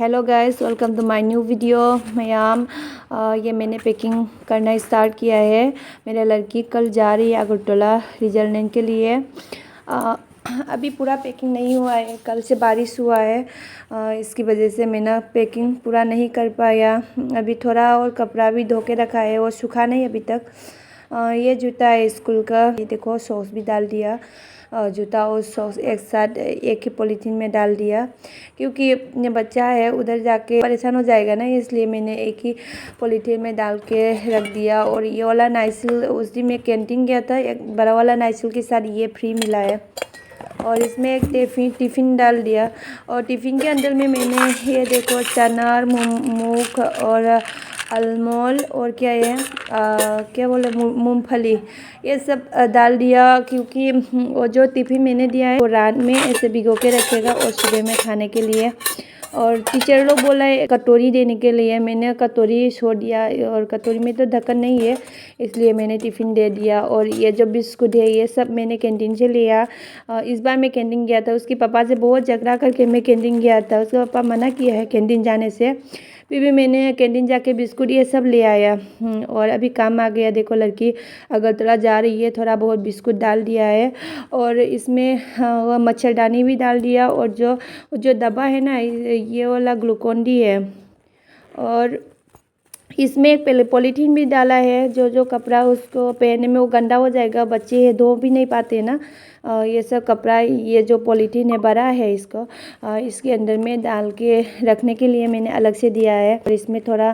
Hello guys, welcome to my new video. Ma'am ये मैंने packing करना स्टार्ट किया है। मेरा लड़की कल जा रही है अगरतला रिजल्ट लेने के लिए। अभी पूरा पैकिंग नहीं हुआ है, कल से बारिश हुआ है। इसकी वजह से मैंने पैकिंग पूरा नहीं कर पाया। अभी थोड़ा और कपड़ा भी धो के रखा है, वो सूखा नहीं अभी तक। ये जूता है स्कूल का, ये देखो सॉस भी डाल दिया। जूता और सॉस एक साथ एक ही पॉलीथीन में डाल दिया, क्योंकि ये बच्चा है उधर जाके परेशान हो जाएगा ना, इसलिए मैंने एक ही पॉलीथीन में डाल के रख दिया। और ये वाला नाइसिल उस दिन मैं कैंटीन गया था, एक बड़ा वाला नाइसिल के साथ ये फ्री मिला है। और इसमें एक टिफ़िन डाल दिया। और टिफ़िन के अंदर में मैंने ये देखो चना और मूंग और अलमोल और क्या है क्या बोले मूंगफली, ये सब डाल दिया। क्योंकि वो जो टिफ़िन मैंने दिया है वो रात में ऐसे भिगो के रखेगा और सुबह में खाने के लिए। और टीचर लोग बोला है कटोरी देने के लिए, मैंने कटोरी छोड़ दिया। और कटोरी में तो ढक्कन नहीं है, इसलिए मैंने टिफ़िन दे दिया। और ये जो बिस्कुट है ये सब मैंने कैंटीन से लिया। इस बार मैं कैंटीन गया था, उसके पापा से बहुत झगड़ा करके मैं कैंटीन गया था। उसके पापा मना किया है कैंटीन जाने से, फिर भी मैंने कैंटीन जाके बिस्कुट ये सब ले आया। और अभी काम आ गया। देखो लड़की अगरतला जा रही है, थोड़ा बहुत बिस्कुट डाल दिया है। और इसमें मच्छरदानी भी डाल दिया। और जो दवा है ना, ये वाला ग्लूकोन डी है। और इसमें एक पॉलीथीन भी डाला है, जो कपड़ा उसको पहनने में वो गंदा हो जाएगा, बच्चे है धो भी नहीं पाते ना। ये सब कपड़ा, ये जो पॉलीथीन है बड़ा है, इसको इसके अंदर में डाल के रखने के लिए मैंने अलग से दिया है। और इसमें थोड़ा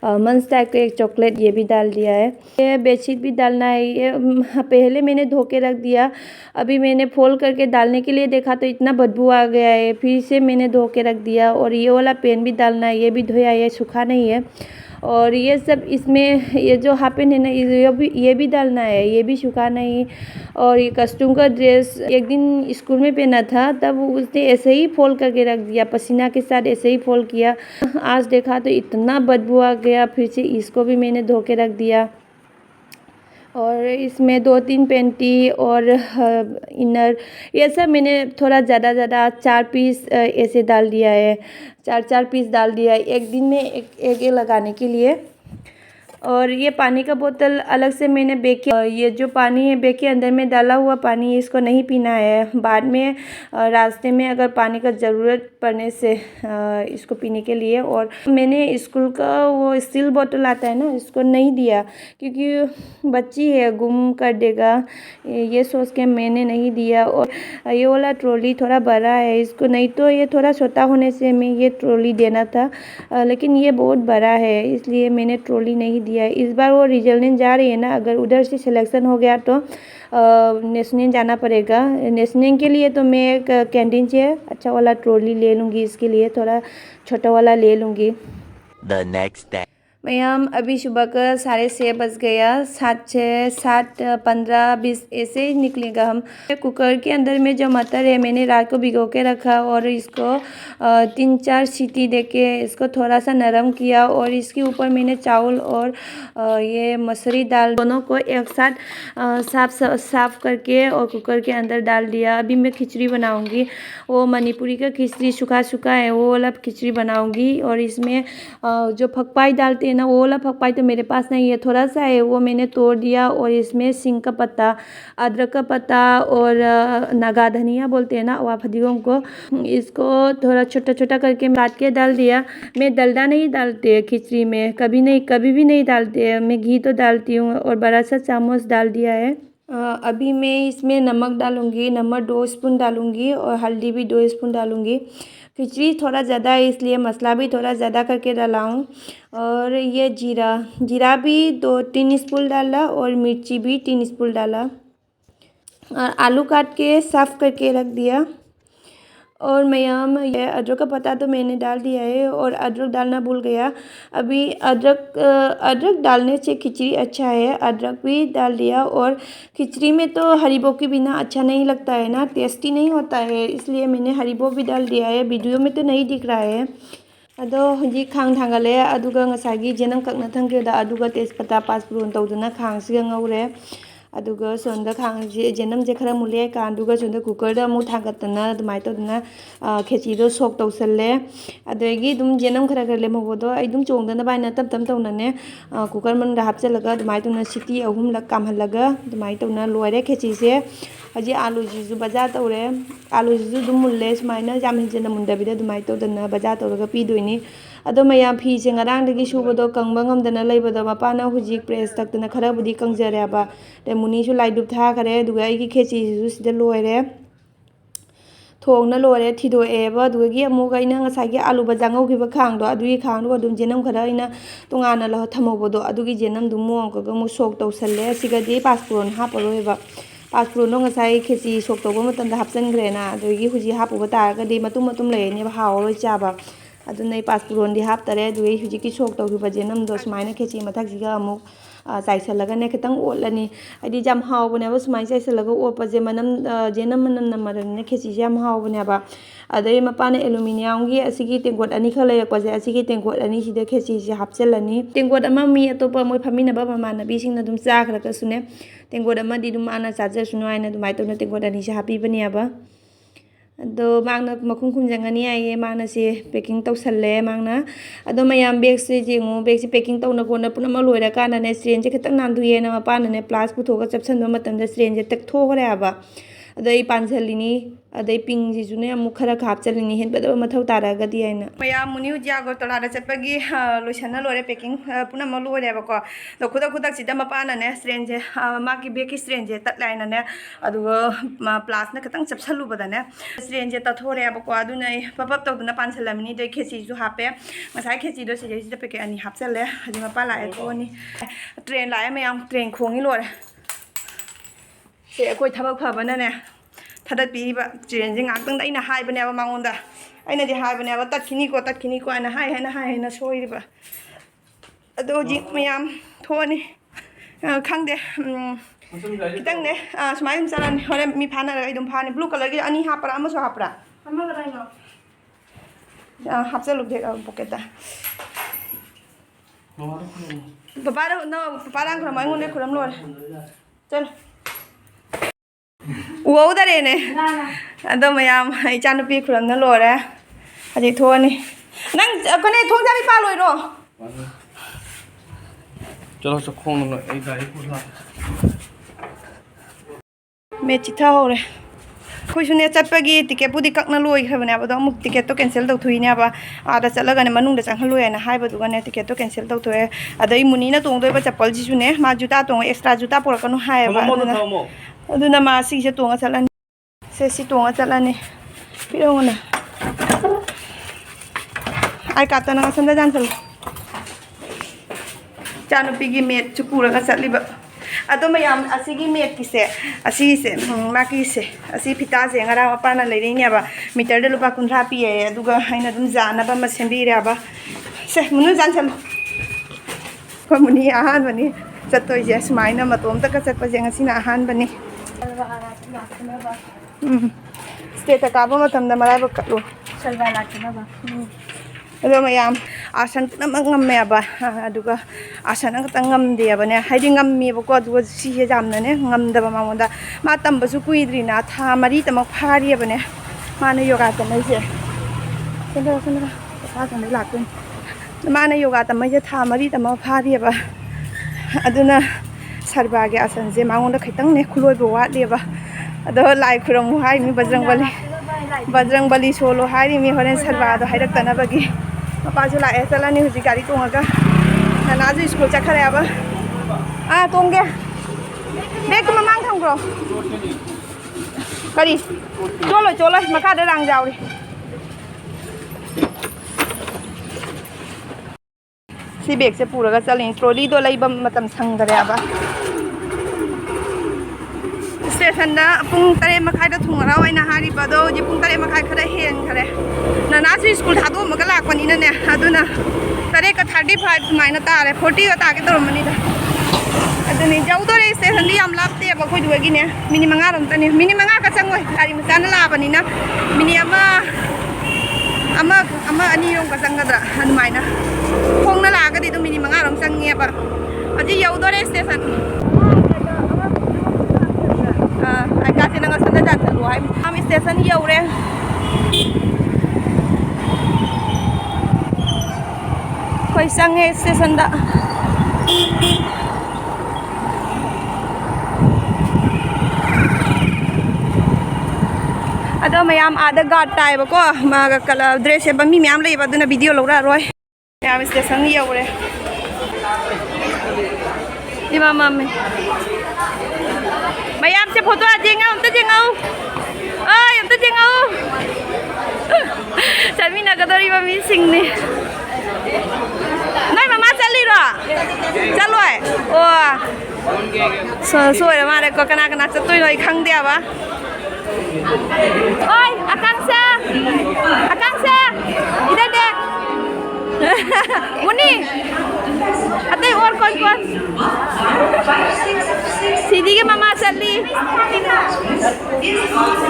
मंच टाइप का एक चॉकलेट ये भी डाल दिया है। ये बेडशीट भी डालना है, ये पहले मैंने धो के रख दिया। अभी मैंने फोल्ड करके डालने के लिए देखा तो इतना बदबू आ गया है, फिर से मैंने धो के रख दिया। और ये वाला पेन भी डालना है, ये भी धोया, ये सूखा नहीं है। और ये सब इसमें ये जो हाफ पेंट है ना, ये भी डालना है, ये भी सूखा नहीं। और ये कस्टूम का ड्रेस एक दिन स्कूल में पहना था, तब उसने ऐसे ही फोल्ड करके रख दिया, पसीना के साथ ऐसे ही फोल्ड किया। आज देखा तो इतना बदबू आ गया, फिर से इसको भी मैंने धो के रख दिया। और इसमें 2-3 पैंटी और इनर, ये सब मैंने थोड़ा ज़्यादा 4 पीस ऐसे डाल दिया है। 4 पीस डाल दिया है एक दिन में, एक लगाने के लिए। और ये पानी का बोतल अलग से मैंने बैग के, ये जो पानी है बैग के अंदर में डाला हुआ पानी, इसको नहीं पीना है। बाद में रास्ते में अगर पानी का ज़रूरत पड़ने से इसको पीने के लिए। और मैंने स्कूल का वो स्टील बोतल आता है ना, इसको नहीं दिया, क्योंकि बच्ची है गुम कर देगा, ये सोच के मैंने नहीं दिया। और ये वाला ट्रॉली थोड़ा बड़ा है, इसको नहीं तो ये थोड़ा छोटा होने से मैं ये ट्रॉली देना था, लेकिन ये बहुत बड़ा है इसलिए मैंने ट्रॉली नहीं दिया। इस बार वो रिजल्ट लेने जा रही है ना, अगर उधर से सिलेक्शन हो गया तो नेशनल जाना पड़ेगा। नेशनल के लिए तो मैं एक कैंटीन से अच्छा वाला ट्रॉली ले लूँगी, इसके लिए थोड़ा छोटा वाला ले लूँगी। The next day. मैम अभी सुबह का 6:30 बज गया, 7:15-20 ऐसे ही निकलेगा हम। कुकर के अंदर में जो मटर है मैंने रात को भिगो के रखा, और इसको 3-4 सीटी देके इसको थोड़ा सा नरम किया। और इसके ऊपर मैंने चावल और ये मसूरी दाल दोनों को एक साथ साफ करके और कुकर के अंदर डाल दिया। अभी मैं खिचड़ी बनाऊंगी, वो मणिपुरी का खिचड़ी सूखा है, वो वाला खिचड़ी बनाऊंगी। और इसमें जो फकपाई डालते हैं ना, वो वाला फकपाई तो मेरे पास नहीं है, थोड़ा सा है, वो मैंने तोड़ दिया। और इसमें सिंग का पत्ता, अदरक का पत्ता और नागा धनिया बोलते हैं ना, वाफदियों को, इसको थोड़ा छोटा छोटा करके काट के डाल दिया। मैं डलडा नहीं डालते खिचड़ी में, कभी भी नहीं डालते, मैं घी तो डालती हूँ। और बड़ा सा चामच डाल दिया है। अभी मैं इसमें नमक डालूँगी, नमक 2 स्पून डालूँगी और हल्दी भी 2 स्पून डालूँगी। खिचड़ी थोड़ा ज़्यादा है इसलिए मसाला भी थोड़ा ज़्यादा करके डाला हूँ। और ये जीरा भी 2-3 स्पून डाला, और मिर्ची भी 3 स्पून डाला। और आलू काट के साफ़ करके रख दिया। और मैं ये अदरक का पत्ता तो मैंने डाल दिया है, और अदरक डालना भूल गया। अभी अदरक डालने से खिचड़ी अच्छा है, अदरक भी डाल दिया। और खिचड़ी में तो हरीबो के बिना अच्छा नहीं लगता है ना, टेस्टी नहीं होता है, इसलिए मैंने हरीबो भी डाल दिया है। वीडियो में तो नहीं दिख रहा है। अदो हजी खांग थांगले, अदुगा ngसागी जेनम ककना थंगेदा, अदुगा तेजपत्ता पाँचफोरन तौदुना खांगसिगा ngौरे। अदुगा सोंदा खांग जेनम जे खरा मुले कांदुगा सोंदा कुकर दा मु थांगतना दुमाय तौदना खेची दो सोक तौसले अदगी दुम जेनम खरा खरा लेमबोदो आई दुम चोंगदना बायना तप तप तौनने कुकर मन दा हापचलगा दुमाय तौना सिटी अहुम लक कामहलगा दुमाय तौना लोरे खेची से हजी आलू जिजु बजा तौरे आलू जिजु दुम मुले सुमायना जाम हिंजना मुंदबिदा दुमाय तौदना बजा तौरगा पीदोइनी अदो मयाम फी से ngaraंगदगी सुबदो कंगबा ngमदना लेबदो मपाना हुजिक प्रेस तकतना खराबुदी कंगजरेबा दे मुनीसु लाइदुप था खरे दुगा आइगी खेची जिजु सिदा लोरे थोंगना लोरे थिदोएबा दुगी अमुग आइना ngसाइगी आलू बजा ngौखिबा खांगदो अदुगी खांगदो अदुम जेनम खरा आइना तोंगाना लह थमोबदो अदुगी जेनम दुम मोंगगा मु सोक तौसले सिगादी पासपुरन हापरोएबा पासपुरनो ngसाइ खेची सोक तौबा मतंदा हापचनग्रेना दुगी हुजि हापुबा तारगदी मतुम मतुम लेने हावरोय चाबा अदुनै पासपुरन दि हापतरे दुगी हुजि की सोक तौखिबा जेनम दो सुमाइना खेची मथाक्सिगा अमुक चाइसलगने खतंग ओलनी आदि जाम हावबनेबा सुमाइ चाइसलगा ओपजे मनम जेनम मनम नमरने खेची जाम हावबनेबा अदै मपाना एलुमिनियमगी असिगी टेंगोट अनि खलयकपजे असिगी टेंगोट अनि सिदा खेची से हापचलनी टेंगोट अमा मी अतोपा मोय फमिनबा ममानबी सिंगना दुम चाखरकसुने टेंगोट अमा दि दुम आना चाजसुनो आइना दुमाय तौना टेंगोट अनि से हापिबनेबा अदो मांगना मखुम खुमजंगनी आइए मांगना से पैकिंग तौसले मांगना अदो मयाम बैग से जेंगो बैग से पैकिंग तौना कोना पुनम लोइरा कानाने स्ट्रेन से खतंग नांदुयेना मपानने प्लास पुथोगा चपसनबा मतमदा स्ट्रेन से तकथोगरेबा अदई पांसलिनी अदई पिंग जिजुने अमुक खरा हापचलिनी हेनबदो मथौ तारागदी आइना मयाम मुनि हुजियागो तोलादा चटपगी लोइसना लोरे पैकिंग पुनम लोइरेबको दो खुदा खुदा सिदा मपानने स्ट्रेन से माकी बैग की स्ट्रेन से तटलाइनाने अदुगो प्लास ने खतंग चपसलुबदने स्ट्रेन से तथोरेबको अदुनै पपप तौदना पांसलमिनी दई खेचीजु हापे मसाइ खेचीदो सिदा पैकेट अनि हापचले हजि मपा लाए कोनी ट्रेन लाए मयाम ट्रेन खोंगी लोरे से अखोय थबक फबनने थदत पीबा ट्रेन जे ngakdang da ina haibनेबा मांगोंदा आइना दि हाइबनेबा तटखिनी को आना हाइना सोइरिबा अदो जि मयाम थोनी खंगदे खितंग ने सुमाइ चलन होरे मी फाना एकदम फाने ब्लू कलर की अनि हापरा अमसो हापरा अमा गराइनो हापचलु दे पॉकेट पापा नो पापा रंग खरम आइगोने खुरम लोरे चल उदरेने अदो मयाम इचानुपी खुरमना लोरे हजि थोनी नंग कने थोंजाबी पालोइरो चलो खोन ए गाड़ी पुला मे चिथा होरे खुसुने चटपगी टिकेट पुदी ककना लोइखबने बदो अमुक टिकेट तो कैंसिल तौथुइने बा आदा चलगने मनुंग दा चंगहलुएना हाइबदुगने टिकेट तो कैंसिल तौथुए अदई मुनीना तोंगदोइबा चप्पल जिसुने मा जुता तोंग एक्स्ट्रा जुता पोरकनु हाइबा अदुना मा सिसे तोंगा चलनी से सि तोंगा चलनी पिरोंगना आई कातना संदा जान चल चानुपीगी मेट चुपुरगा चलिबा अदो मयाम असिगी मेट किसे असिसे माकिसे असि फिता से ngara mapana leirineba metre de lupa 50 piye aduga haina dum jana ba ma sembireba se munu jan chal ko muni ahan bani chatoi je smaina matom ta ka chatpa je ngasi na ahan bani state ka ba matam da marai ba katlo salwa lakina ba अदो मयाम आसन नमंगमे बा अदुगा आसन खतंग ngमदे बने हाइदि ngममेबको अदुगा सिहे जामनने ngमदबा मामोदा मा तंबसु कुइद्रिना था मरी तमक फारि बने माने योगा तमैसे संदा था संदा लाकन माने योगा तमैसे था मरी तमक फारि बा अदुना सरबागे आसन जे मांगोंदा खैतंग ने खुलोइबो वाटलेबा अदो लाई खुरमु हाइ मी बजरंगबली सोलो हाइ मी होरेन सरबादो हाइरक्तनबगी पासु लाए चलानी हुजी गाड़ी तोंगा नानाजु स्कूल चखरे अब तोंगे बेग ममांग थंग्रो करी चलो मखा दे रांग जावरी सी बेग से पूरा चली ट्रॉली दो लैब मतम संगरे अब स्टेशन पुंग 3 मखाइदा थुंगरा ओइना हारिबदो जे पुंग 3 मखाइ खरे हेन खरे नानासु स्कूल थादो मगा लाकपनिना ने अदुना 3:35 माइना तारे 40 का ताके तोरमनिदा अदुनि जाउदोरे स्टेशन दि याम लापते बखोइ दुगीने मिनि 5 रमतनि मिनि 5 का चंगोइ गाड़ी मचाना लाबनिना मिनि अमा अनि रोम का चंगदरा अनुमाइना खोंगना लागदि दु मिनि 5 रम चंगेबा अजि याउदोरे स्टेशन कासे नंगा संदा जाता रो है हम स्टेशन यौरे कोई संगे स्टेशन दा अदो मैम आधा गार्ड ताइबको कलर ड्रेस है me ma'am lab अदुना video Laura Roy ma'am station you're इमा मम्मी मैम से फोटो जेंगा अमता जेंगाओ ओय अमता जेंगाओ चलमी नगदोरी मम्मी सिंगनी नहीं मामा चली रो चलो है ओ सोय मारे को कना कना चतुई नई खंग दिया बा ओय आकांक्षा इधर देख मुनी अते और कौन सीधी के मामा चली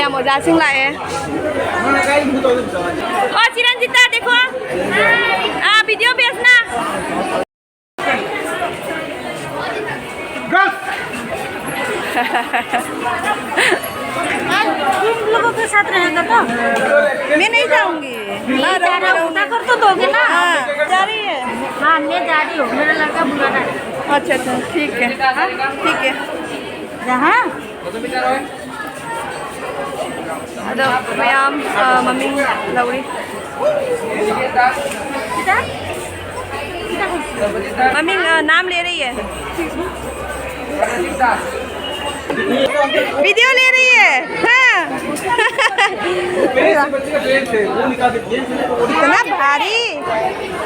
या मोजा सिंह लाए ओ चिरंजीता देखो वीडियो भेजना तुम लोगों के साथ रहेगा तो मैं नहीं जाऊंगी उठा कर तो दोगे ना जा रही है हाँ मैं जा रही हूँ मेरा लड़का बुलाना है अच्छा अच्छा ठीक है ठीक है जहाँ अदो मैम मम्मी लौरी मम्मी नाम ले रही है वीडियो ले रही है हाँ इतना भारी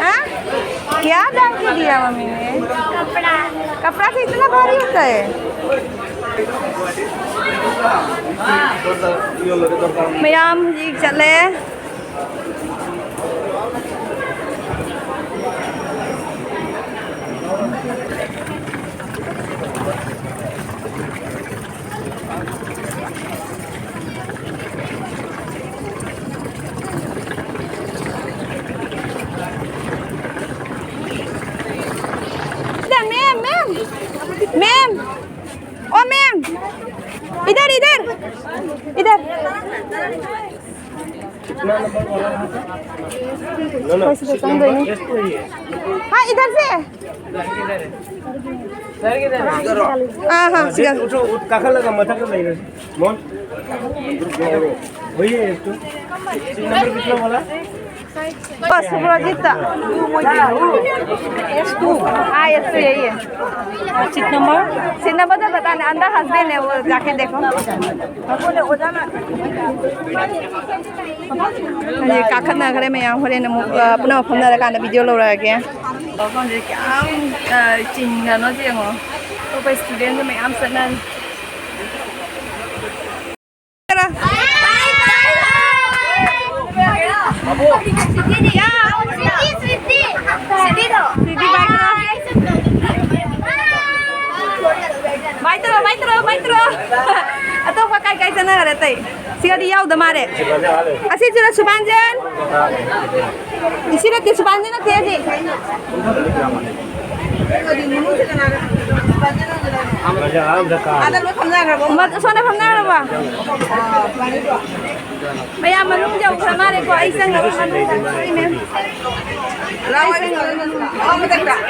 हाँ क्या डाल के दिया मम्मी ने कपड़ा से इतना भारी होता है मैम जी चले मैम ओ मैम इधर इधर इधर हाँ इधर से हाँ हाँ लगा मथा कर मोन वही है तो नंबर कितना वाला बस सुब्रजीत S2 हाँ S2 यही है सीट नंबर तो पता नहीं अंदर हस्बैंड है वो जाके देखो ये काखन नगरे में यहाँ हो रहे अपना मफम लगा वीडियो लो रहा है क्या चिंगा नो जेंगो तो कोई स्टूडेंट में आम सनन atau pakai kai sana ada teh siapa dia udah mare asih sudah Supanjen di sini di Supanjen nak dia sih ada lu kamera apa mat sana kamera apa Maya manung jauh kamera ko aisang manung ini lawan oh betul tak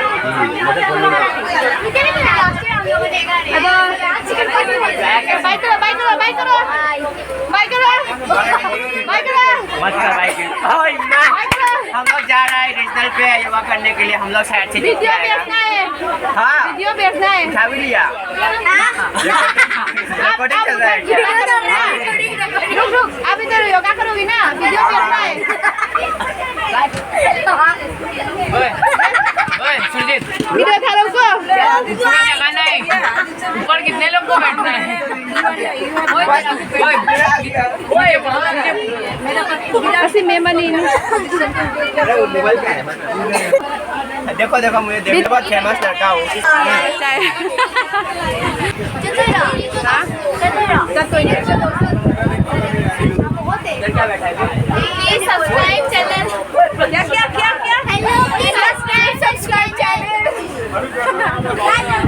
हम लोग जा रहे हैं regional पे योगा करने के लिए हम लोग साइड से वीडियो भेजना है हाँ वीडियो भेजना है खा भी लिया रिकॉर्डिंग चल रहा है रुक आप इधर योगा करोगी ना वीडियो भेजना है सुरजीत वीडियो खा लो को दूसरा जगह नहीं ऊपर कितने लोग को बैठना है ऐसे मेमनी मोबाइल पे देखो देखो मुझे देखो बहुत फेमस लड़का हूँ सब्सक्राइब चैनल क्या क्या क्या क्या हेलो सब्सक्राइब चैनल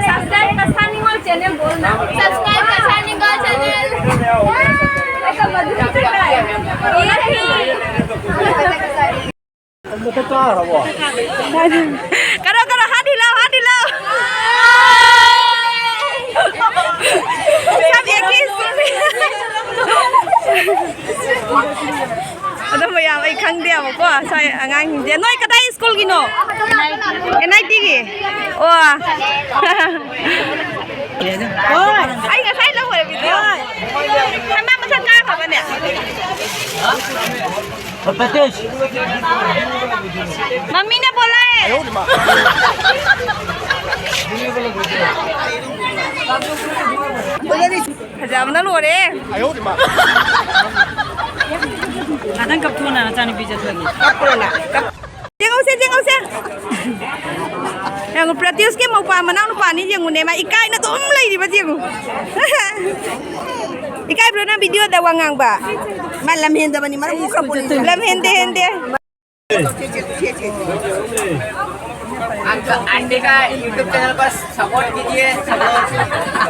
सब्सक्राइब कसानी चैनल बोलना सब्सक्राइब कसानी चैनल करो करो हाथ हिलाओ सब एक ही स्कूल में मैं यहाँ खंग दिया वो को साय अंगांग हिंदी नोई कदाई स्कूल की नो NIT की ओ आई का साय लोग वीडियो हमें मत क्या खबर ने मम्मी ने बोला है हजाम ना लो रे आदन कब थोना चानी बीजत लगी जेंगो से yang Pratius ke mau pa manang pa ni jeng ne ma ikai na tum lai di ba jeng ikai bro na video da wangang ba malam hende bani mar buka pun lam hende aunty का YouTube channel पर support कीजिए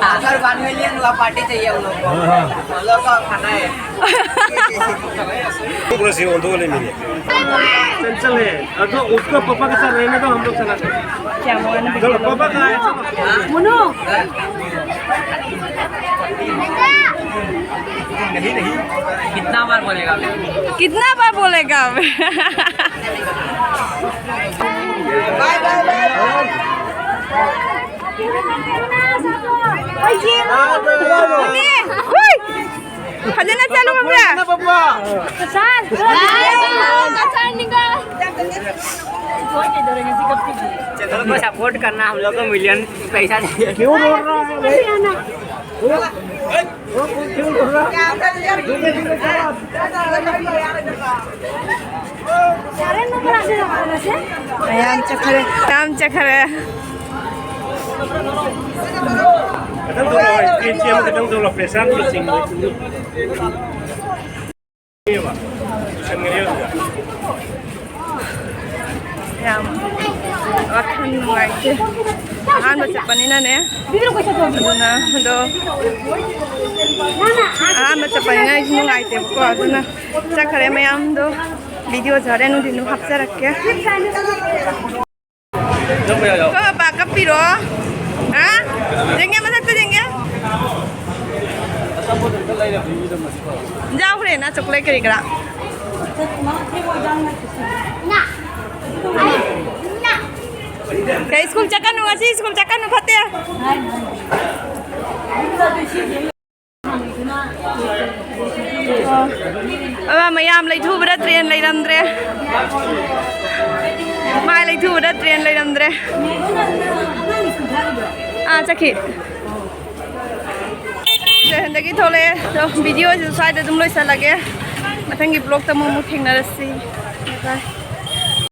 अगर 1 million हुआ party चाहिए उन लोगों को खाना है चंचल है तो उसको पापा के साथ रहने दो हम लोग चला क्या चलो पापा का है मुनो नहीं कितना बार बोलेगा खजाना चालू हो गया चैनल को सपोर्ट करना हम लोग को मिलियन पैसा चाहिए क्यों रोड रहा है भाई क्यों रोड रहा आमच्या खरे kadang tuh loh kincir kadang tuh loh pesan kincir iya pak bisa ngeliat nggak yam waktu nuaite ahan baca panina ne aduna do ahan baca panina nuaite ko aduna chakare mayam do video jare nu dinu hapsa rakke ko ba kapiro ha jenge masak to jenge जाओ रे ना chocolate करी करा क्या school चक्कर नु आसी school चक्कर नु फते अब मैम लेथुबदा ट्रेन लेरमद्रे माय लेथुबदा ट्रेन लेरमद्रे चखि हंदगी थोले तो वीडियो साइड दुम लोइसा लगे मथंगी ब्लॉग तमु थेंगनरसी बाय